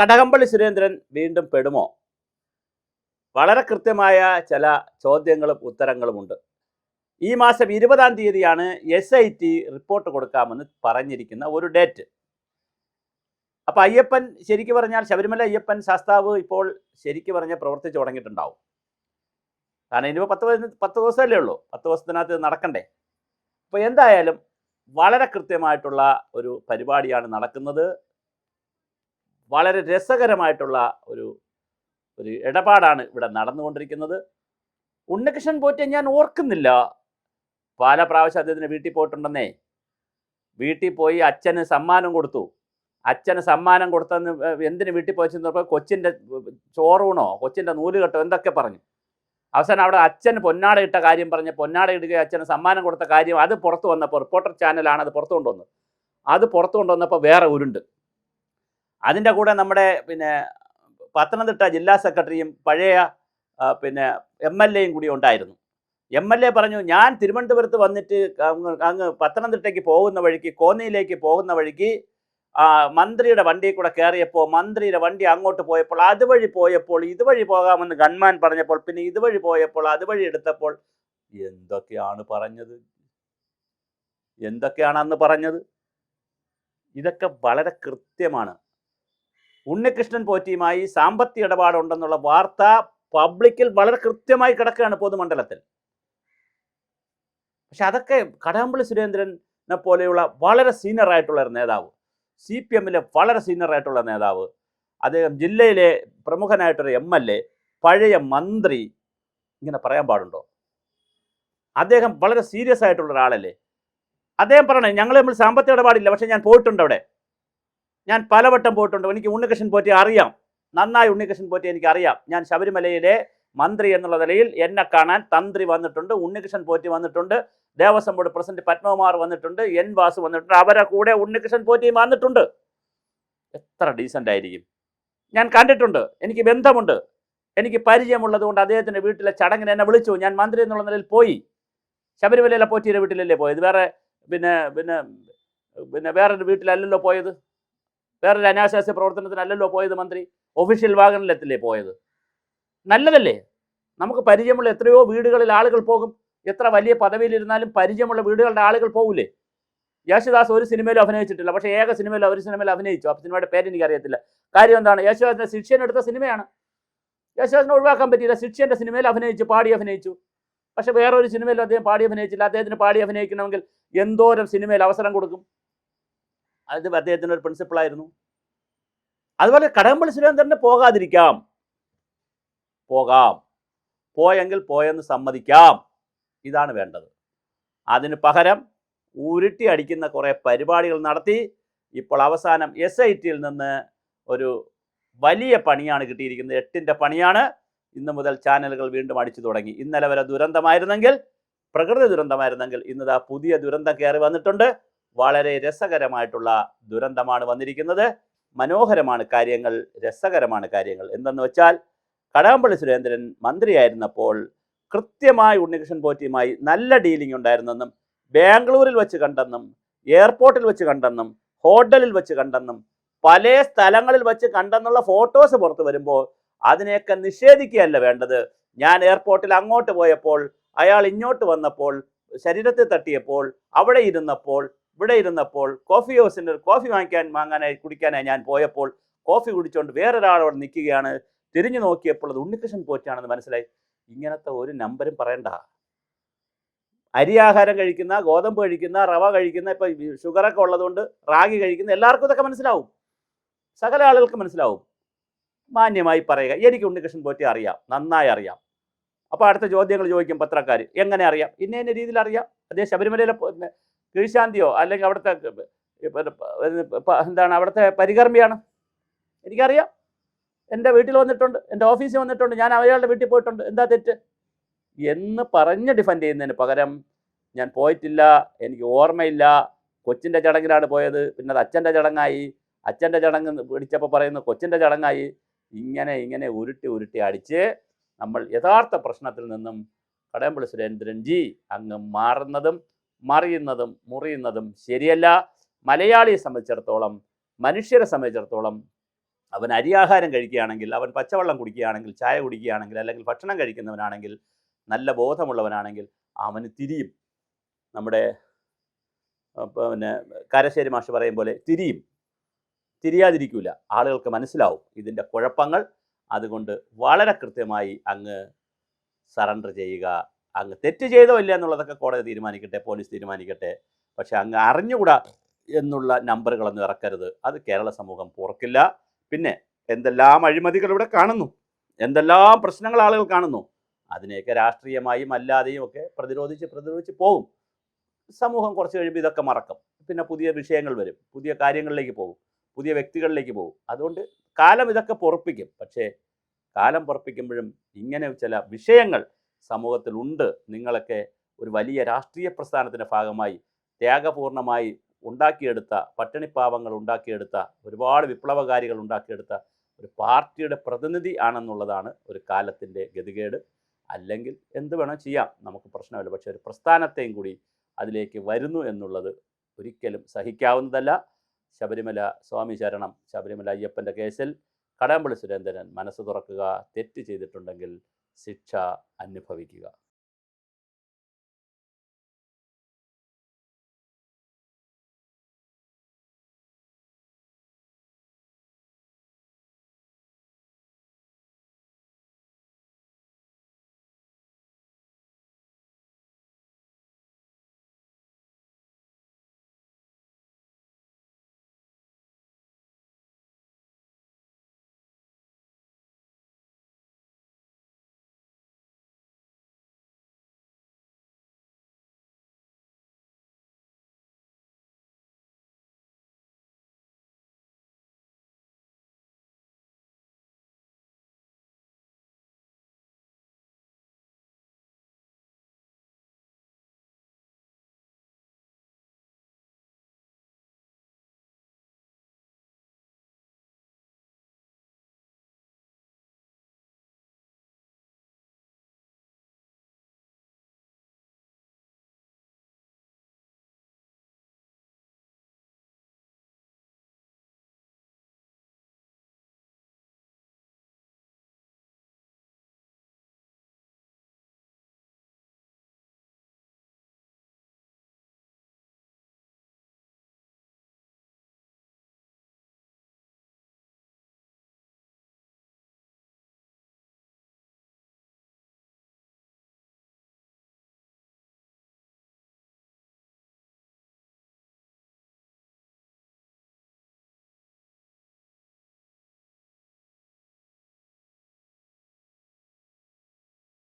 കടകംപള്ളി സുരേന്ദ്രൻ വീണ്ടും പെടുമോ? വളരെ കൃത്യമായ ചില ചോദ്യങ്ങളും ഉത്തരങ്ങളുമുണ്ട്. ഈ മാസം 20-ാം തീയതിയാണ് SIT റിപ്പോർട്ട് കൊടുക്കാമെന്ന് പറഞ്ഞിരിക്കുന്ന ഒരു ഡേറ്റ്. അപ്പോൾ അയ്യപ്പൻ ശരിക്കും പറഞ്ഞാൽ ശബരിമല അയ്യപ്പൻ ശാസ്താവ് ഇപ്പോൾ ശരിക്കും പറഞ്ഞാൽ പ്രവർത്തിച്ചു തുടങ്ങിയിട്ടുണ്ടാവും. കാരണം ഇനിയിപ്പോൾ 10 ദിവസമല്ലേ ഉള്ളൂ. 10 ദിവസത്തിനകത്ത് നടക്കണ്ടേ. അപ്പോൾ എന്തായാലും വളരെ കൃത്യമായിട്ടുള്ള ഒരു പരിപാടിയാണ് നടക്കുന്നത്. വളരെ രസകരമായിട്ടുള്ള ഒരു ഇടപാടാണ് ഇവിടെ നടന്നുകൊണ്ടിരിക്കുന്നത്. ഉണ്ണികൃഷ്ണൻ പോറ്റിയെ ഞാൻ ഓർക്കുന്നില്ല പല പ്രാവശ്യം അദ്ദേഹത്തിന് വീട്ടിൽ പോയിട്ടുണ്ടെന്നേ. വീട്ടിൽ പോയി അച്ഛന് സമ്മാനം കൊടുത്തു. അച്ഛന് സമ്മാനം കൊടുത്തെന്ന് എന്തിന് വീട്ടിൽ പോയിച്ചപ്പോൾ കൊച്ചിൻ്റെ ചോറൂണോ കൊച്ചിൻ്റെ നൂലുകെട്ടോ എന്തൊക്കെ പറഞ്ഞു. അവസാനം അവിടെ അച്ഛന് പൊന്നാട ഇട്ട കാര്യം പറഞ്ഞ് പൊന്നാട ഇടുകയും അച്ഛന് സമ്മാനം കൊടുത്ത കാര്യം അത് പുറത്തു വന്നപ്പോൾ റിപ്പോർട്ടർ ചാനലാണ് അത് പുറത്തു കൊണ്ടുവന്നത്. അത് പുറത്തു കൊണ്ടുവന്നപ്പോൾ വേറെ ഉരുണ്ട്. അതിൻ്റെ കൂടെ നമ്മുടെ പത്തനംതിട്ട ജില്ലാ സെക്രട്ടറിയും പഴയ MLA കൂടി ഉണ്ടായിരുന്നു. MLA പറഞ്ഞു, ഞാൻ തിരുവനന്തപുരത്ത് വന്നിട്ട് അങ്ങ് പത്തനംതിട്ടയ്ക്ക് പോകുന്ന വഴിക്ക് കോന്നിയിലേക്ക് പോകുന്ന വഴിക്ക് മന്ത്രിയുടെ വണ്ടിയിൽ കൂടെ കയറിയപ്പോൾ മന്ത്രിയുടെ വണ്ടി അങ്ങോട്ട് പോയപ്പോൾ അതുവഴി പോയപ്പോൾ ഇതുവഴി പോകാമെന്ന് ഗൺമാൻ പറഞ്ഞപ്പോൾ പിന്നെ ഇതുവഴി പോയപ്പോൾ അതുവഴി എടുത്തപ്പോൾ എന്തൊക്കെയാണ് പറഞ്ഞത്, എന്തൊക്കെയാണ് അന്ന് പറഞ്ഞത്? ഇതൊക്കെ വളരെ കൃത്യമാണ്. ഉണ്ണികൃഷ്ണൻ പോറ്റിയുമായി സാമ്പത്തിക ഇടപാടുണ്ടെന്നുള്ള വാർത്ത പബ്ലിക്കിൽ വളരെ കൃത്യമായി കിടക്കുകയാണ് പൊതുമണ്ഡലത്തിൽ. പക്ഷെ അതൊക്കെ കടകംപള്ളി സുരേന്ദ്രനെ പോലെയുള്ള വളരെ സീനിയറായിട്ടുള്ള ഒരു നേതാവ്, CPM-ലെ വളരെ സീനിയറായിട്ടുള്ള നേതാവ്, അദ്ദേഹം ജില്ലയിലെ പ്രമുഖനായിട്ടൊരു MLA, പഴയ മന്ത്രി, ഇങ്ങനെ പറയാൻ പാടുണ്ടോ? അദ്ദേഹം വളരെ സീരിയസ് ആയിട്ടുള്ള ഒരാളല്ലേ. അദ്ദേഹം പറയണേ, ഞങ്ങൾ തമ്മിൽ സാമ്പത്തിക ഇടപാടില്ല, പക്ഷെ ഞാൻ പോയിട്ടുണ്ട് അവിടെ, ഞാൻ പലവട്ടം പോയിട്ടുണ്ട്, എനിക്ക് ഉണ്ണികൃഷ്ണൻ പോറ്റിയെ അറിയാം, നന്നായി ഉണ്ണികൃഷ്ണൻ പോറ്റിയെ എനിക്ക് അറിയാം. ഞാൻ ശബരിമലയിലെ മന്ത്രി എന്നുള്ള നിലയിൽ എന്നെ കാണാൻ തന്ത്രി വന്നിട്ടുണ്ട്, ഉണ്ണികൃഷ്ണൻ പോറ്റി വന്നിട്ടുണ്ട്, ദേവസ്വം ബോർഡ് പ്രസിഡന്റ് പത്മകുമാർ വന്നിട്ടുണ്ട്, N. വാസു വന്നിട്ടുണ്ട്, അവരെ കൂടെ ഉണ്ണികൃഷ്ണൻ പോറ്റിയും വന്നിട്ടുണ്ട്. എത്ര ഡീസൻ്റ് ആയിരിക്കും. ഞാൻ കണ്ടിട്ടുണ്ട്, എനിക്ക് ബന്ധമുണ്ട്, എനിക്ക് പരിചയമുള്ളത് കൊണ്ട് അദ്ദേഹത്തിൻ്റെ വീട്ടിലെ ചടങ്ങിന് എന്നെ വിളിച്ചു. ഞാൻ മന്ത്രി എന്നുള്ള നിലയിൽ പോയി. ശബരിമലയിലെ പോറ്റിയുടെ വീട്ടിലല്ലേ പോയത്, വേറെ വേറൊരു വീട്ടിലല്ലല്ലോ പോയത്, വേറൊരു അനാശാസ്യ പ്രവർത്തനത്തിനല്ലല്ലോ പോയത്. മന്ത്രി ഒഫീഷ്യൽ വാഹനത്തിലല്ലേ പോയത്. നല്ലതല്ലേ? നമുക്ക് പരിചയമുള്ള എത്രയോ വീടുകളിൽ ആളുകൾ പോകും. എത്ര വലിയ പദവിയിലിരുന്നാലും പരിചയമുള്ള വീടുകളുടെ ആളുകൾ പോകില്ലേ? യേശുദാസ് ഒരു സിനിമയിലും അഭിനയിച്ചിട്ടില്ല, പക്ഷേ ഒരു സിനിമയിൽ അഭിനയിച്ചു. ആ സിനിമയുടെ പേര് എനിക്കറിയത്തില്ല. കാര്യം എന്താണ്? യേശുദാസിന്റെ ശിഷ്യൻ എടുത്ത സിനിമയാണ്. യേശുദാസിനെ ഒഴിവാക്കാൻ പറ്റിയില്ല. ശിഷ്യന്റെ സിനിമയിൽ അഭിനയിച്ചു, പാടി അഭിനയിച്ചു. പക്ഷെ വേറൊരു സിനിമയിലും അദ്ദേഹം പാടി അഭിനയിച്ചില്ല. അദ്ദേഹത്തിന് പാടി അഭിനയിക്കണമെങ്കിൽ എന്തോരം സിനിമയിൽ അവസരം കൊടുക്കും. അത് അദ്ദേഹത്തിൻ്റെ ഒരു പ്രിൻസിപ്പിളായിരുന്നു. അതുപോലെ കടകംപള്ളി സുരേന്ദ്രന് പോകാതിരിക്കാം, പോകാം, പോയെങ്കിൽ പോയെന്ന് സമ്മതിക്കാം. ഇതാണ് വേണ്ടത്. അതിന് പകരം ഉരുട്ടി അടിക്കുന്ന കുറേ പരിപാടികൾ നടത്തി ഇപ്പോൾ അവസാനം SIT-യിൽ നിന്ന് ഒരു വലിയ പണിയാണ് കിട്ടിയിരിക്കുന്നത്. 8-ൻ്റെ പണിയാണ്. ഇന്ന് മുതൽ ചാനലുകൾ വീണ്ടും അടിച്ചു തുടങ്ങി. ഇന്നലെ വരെ ദുരന്തമായിരുന്നെങ്കിൽ, പ്രകൃതി ദുരന്തമായിരുന്നെങ്കിൽ, ഇന്നതാ പുതിയ ദുരന്തം കയറി വന്നിട്ടുണ്ട്. വളരെ രസകരമായിട്ടുള്ള ദുരന്തമാണ് വന്നിരിക്കുന്നത്. മനോഹരമാണ് കാര്യങ്ങൾ, രസകരമാണ് കാര്യങ്ങൾ. എന്തെന്ന് വെച്ചാൽ, കടകംപള്ളി സുരേന്ദ്രൻ മന്ത്രിയായിരുന്നപ്പോൾ കൃത്യമായി ഉണ്ണികൃഷ്ണൻ പോറ്റിയുമായി നല്ല ഡീലിംഗ് ഉണ്ടായിരുന്നെന്നും, ബാംഗ്ലൂരിൽ വെച്ച് കണ്ടെന്നും, എയർപോർട്ടിൽ വെച്ച് കണ്ടെന്നും, ഹോട്ടലിൽ വെച്ച് കണ്ടെന്നും, പല സ്ഥലങ്ങളിൽ വെച്ച് കണ്ടെന്നുള്ള ഫോട്ടോസ് പുറത്തു വരുമ്പോൾ അതിനെയൊക്കെ നിഷേധിക്കുകയല്ല വേണ്ടത്. ഞാൻ എയർപോർട്ടിൽ അങ്ങോട്ട് പോയപ്പോൾ, അയാൾ ഇങ്ങോട്ട് വന്നപ്പോൾ, ശരീരത്തെ തട്ടിയപ്പോൾ, അവിടെ ഇരുന്നപ്പോൾ, ഇവിടെ ഇരുന്നപ്പോൾ, കോഫി ഹൗസിൻ്റെ കോഫി കുടിക്കാനായി ഞാൻ പോയപ്പോൾ കോഫി കുടിച്ചുകൊണ്ട് വേറൊരാളോട് നിൽക്കുകയാണ്. തിരിഞ്ഞു നോക്കിയപ്പോൾ അത് ഉണ്ണികൃഷ്ണൻ പോറ്റിയാണെന്ന് മനസ്സിലായി. ഇങ്ങനത്തെ ഒരു നമ്പരും പറയണ്ട. അരിയാഹാരം കഴിക്കുന്ന, ഗോതമ്പ് കഴിക്കുന്ന, റവ കഴിക്കുന്ന, ഇപ്പം ഷുഗറൊക്കെ ഉള്ളതുകൊണ്ട് റാഗി കഴിക്കുന്ന എല്ലാവർക്കും ഇതൊക്കെ മനസ്സിലാവും. സകല ആളുകൾക്ക് മനസ്സിലാവും. മാന്യമായി പറയുക, എനിക്ക് ഉണ്ണികൃഷ്ണൻ പോറ്റി അറിയാം, നന്നായി അറിയാം. അപ്പോൾ അടുത്ത ചോദ്യങ്ങൾ ചോദിക്കും പത്രക്കാർ, എങ്ങനെ അറിയാം? ഇന്ന രീതിയിൽ അറിയാം. അദ്ദേഹം ശബരിമലയിലെ കീഴ്ശാന്തിയോ അല്ലെങ്കിൽ അവിടുത്തെ അവിടുത്തെ പരികർമ്മിയാണ്. എനിക്കറിയാം. എൻ്റെ വീട്ടിൽ വന്നിട്ടുണ്ട്, എൻ്റെ ഓഫീസിൽ വന്നിട്ടുണ്ട്, ഞാൻ അയാളുടെ വീട്ടിൽ പോയിട്ടുണ്ട്. എന്താ തെറ്റ് എന്ന് പറഞ്ഞ് ഡിഫെൻഡ് ചെയ്യുന്നതിന് പകരം ഞാൻ പോയിട്ടില്ല, എനിക്ക് ഓർമ്മയില്ല, കൊച്ചിൻ്റെ ചടങ്ങിലാണ് പോയത്, പിന്നെ അത് അച്ഛൻ്റെ ചടങ്ങായി, അച്ഛൻ്റെ ചടങ്ങ് പിടിച്ചപ്പോൾ പറയുന്നു കൊച്ചിൻ്റെ ചടങ്ങായി. ഇങ്ങനെ ഉരുട്ടി അടിച്ച് നമ്മൾ യഥാർത്ഥ പ്രശ്നത്തിൽ നിന്നും കടകംപള്ളി സുരേന്ദ്രൻ അങ്ങ് മാറുന്നതും മുറിയുന്നതും ശരിയല്ല. മലയാളിയെ സംബന്ധിച്ചിടത്തോളം, മനുഷ്യരെ സംബന്ധിച്ചിടത്തോളം അവൻ അരിയാഹാരം കഴിക്കുകയാണെങ്കിൽ, അവൻ പച്ചവെള്ളം കുടിക്കുകയാണെങ്കിൽ, ചായ കുടിക്കുകയാണെങ്കിൽ, അല്ലെങ്കിൽ ഭക്ഷണം കഴിക്കുന്നവനാണെങ്കിൽ, നല്ല ബോധമുള്ളവനാണെങ്കിൽ അവന് തിരിയും. നമ്മുടെ പിന്നെ കാരശ്ശേരി മാഷ് പറയും പോലെ തിരിയാതിരിക്കില്ല. ആളുകൾക്ക് മനസ്സിലാവും ഇതിൻ്റെ കുഴപ്പങ്ങൾ. അതുകൊണ്ട് വളരെ കൃത്യമായി അങ്ങ് സറണ്ടർ ചെയ്യുക. അങ്ങ് തെറ്റ് ചെയ്തോ ഇല്ല എന്നുള്ളതൊക്കെ കോടതി തീരുമാനിക്കട്ടെ, പോലീസ് തീരുമാനിക്കട്ടെ. പക്ഷെ അങ്ങ് അറിഞ്ഞുകൂടാ എന്നുള്ള നമ്പറുകളൊന്നും ഇറക്കരുത്. അത് കേരള സമൂഹം പൊറുക്കില്ല. പിന്നെ എന്തെല്ലാം അഴിമതികൾ ഇവിടെ കാണുന്നു, എന്തെല്ലാം പ്രശ്നങ്ങൾ ആളുകൾ കാണുന്നു. അതിനെയൊക്കെ രാഷ്ട്രീയമായും അല്ലാതെയും ഒക്കെ പ്രതിരോധിച്ച് പോകും. സമൂഹം കുറച്ച് കഴിയുമ്പോൾ ഇതൊക്കെ മറക്കും. പിന്നെ പുതിയ വിഷയങ്ങൾ വരും, പുതിയ കാര്യങ്ങളിലേക്ക് പോകും, പുതിയ വ്യക്തികളിലേക്ക് പോകും. അതുകൊണ്ട് കാലം ഇതൊക്കെ പൊറുപ്പിക്കും. പക്ഷേ കാലം പൊറുപ്പിക്കുമ്പോഴും ഇങ്ങനെ ചില വിഷയങ്ങൾ സമൂഹത്തിലുണ്ട്. നിങ്ങളൊക്കെ ഒരു വലിയ രാഷ്ട്രീയ പ്രസ്ഥാനത്തിൻ്റെ ഭാഗമായി ത്യാഗപൂർണമായി ഉണ്ടാക്കിയെടുത്ത, പട്ടിണിപ്പാവങ്ങൾ ഉണ്ടാക്കിയെടുത്ത, ഒരുപാട് വിപ്ലവകാരികൾ ഉണ്ടാക്കിയെടുത്ത ഒരു പാർട്ടിയുടെ പ്രതിനിധി ആണെന്നുള്ളതാണ് ഒരു കാലത്തിൻ്റെ ഗതികേട്. അല്ലെങ്കിൽ എന്ത് വേണം ചെയ്യാം, നമുക്ക് പ്രശ്നമില്ല. പക്ഷേ ഒരു പ്രസ്ഥാനത്തെയും കൂടി അതിലേക്ക് വരുന്നു എന്നുള്ളത് ഒരിക്കലും സഹിക്കാവുന്നതല്ല. ശബരിമല സ്വാമി ശരണം, ശബരിമല അയ്യപ്പൻ്റെ കേസിൽ കടകംപള്ളി സുരേന്ദ്രൻ മനസ്സ് തുറക്കുക. തെറ്റ് ചെയ്തിട്ടുണ്ടെങ്കിൽ ശിക്ഷ അനുഭവിക്കുക.